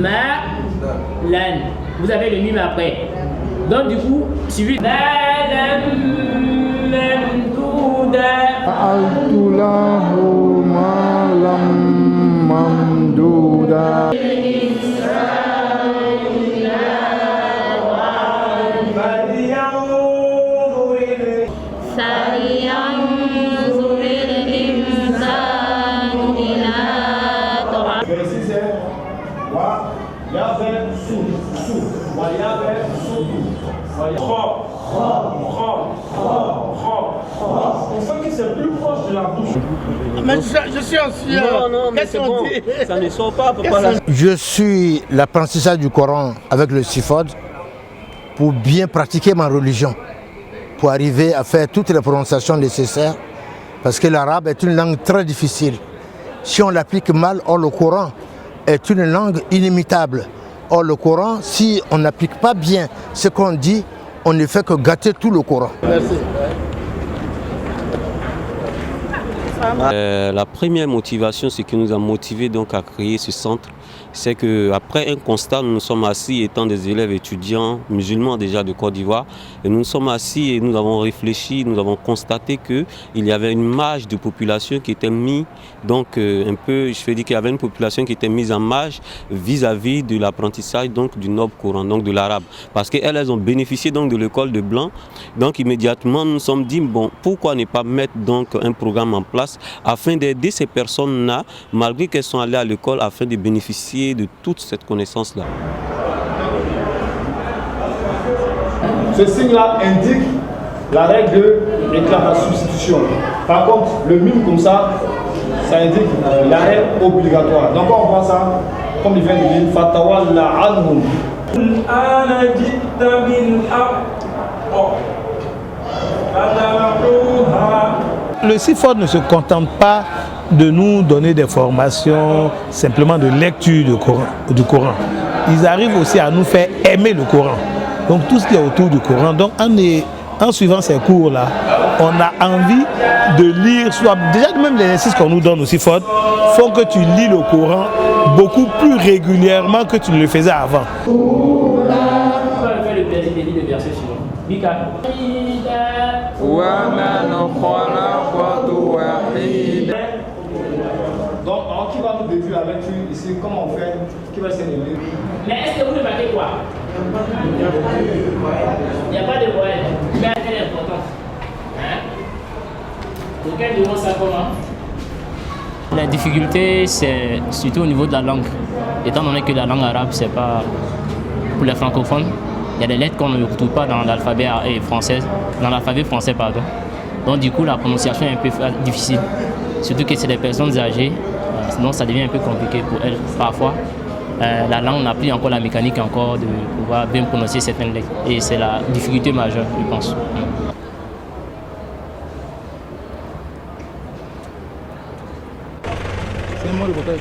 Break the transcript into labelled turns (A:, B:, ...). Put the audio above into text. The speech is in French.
A: Lan. Vous avez le mime après. Donc du coup, suivi.
B: On sent que c'est plus proche de la bouche.
C: Mais je suis ancien.
D: Non, mais c'est bon. Ça ne sort pas, papa.
E: Je suis l'apprentissage du Coran avec le Sifod pour bien pratiquer ma religion, pour arriver à faire toutes les prononciations nécessaires, parce que l'arabe est une langue très difficile. Si on l'applique mal, or le Coran est une langue inimitable. Or le Coran, si on n'applique pas bien ce qu'on dit, on ne fait que gâter tout le Coran.
C: Merci.
D: La première motivation, ce qui nous a motivés donc à créer ce centre, c'est qu'après un constat, nous nous sommes assis étant des élèves étudiants musulmans déjà de Côte d'Ivoire, et nous nous sommes assis et nous avons réfléchi, nous avons constaté qu'il y avait une marge de population qui était mise, donc un peu, je veux dire qu'il y avait une population qui était mise en marge vis-à-vis de l'apprentissage donc du noble Coran, donc de l'arabe, parce qu'elles ont bénéficié donc de l'école de blanc, donc immédiatement nous nous sommes dit bon, pourquoi ne pas mettre donc un programme en place afin d'aider ces personnes-là, malgré qu'elles sont allées à l'école, afin de bénéficier de toute cette connaissance-là.
B: Ce signe-là indique la règle de l'éclat, la substitution. Par contre, le mime comme ça indique l'arrêt obligatoire. Donc on voit ça, comme il vient de dire, Fatawalla anhum.
C: Le Sifod ne se contente pas de nous donner des formations simplement de lecture du Coran. Ils arrivent aussi à nous faire aimer le Coran. Donc tout ce qui est autour du Coran. Donc en suivant ces cours-là, on a envie de lire, déjà même les exercices qu'on nous donne au Sifod font que tu lis le Coran beaucoup plus régulièrement que tu ne le faisais avant.
A: On va faire le plaisir de lire le verset suivant. Mika.
B: Donc, qui va nous décrire la lecture ici, comment on fait, qui va s'élever?
A: Mais est-ce que vous remarquez quoi? Il n'y a pas de voyelle. Mais elle est importante. Pour quel niveau ça comment? La difficulté, c'est surtout au niveau de la langue. Étant donné que la langue arabe, c'est pas pour les francophones, il y a des lettres qu'on ne retrouve pas dans l'alphabet français, pardon. Donc du coup, la prononciation est un peu difficile. Surtout que c'est des personnes âgées, sinon ça devient un peu compliqué pour elles parfois. La langue n'a plus encore la mécanique encore de pouvoir bien prononcer certaines lettres. Et c'est la difficulté majeure, je pense.
C: C'est un mot de bataille.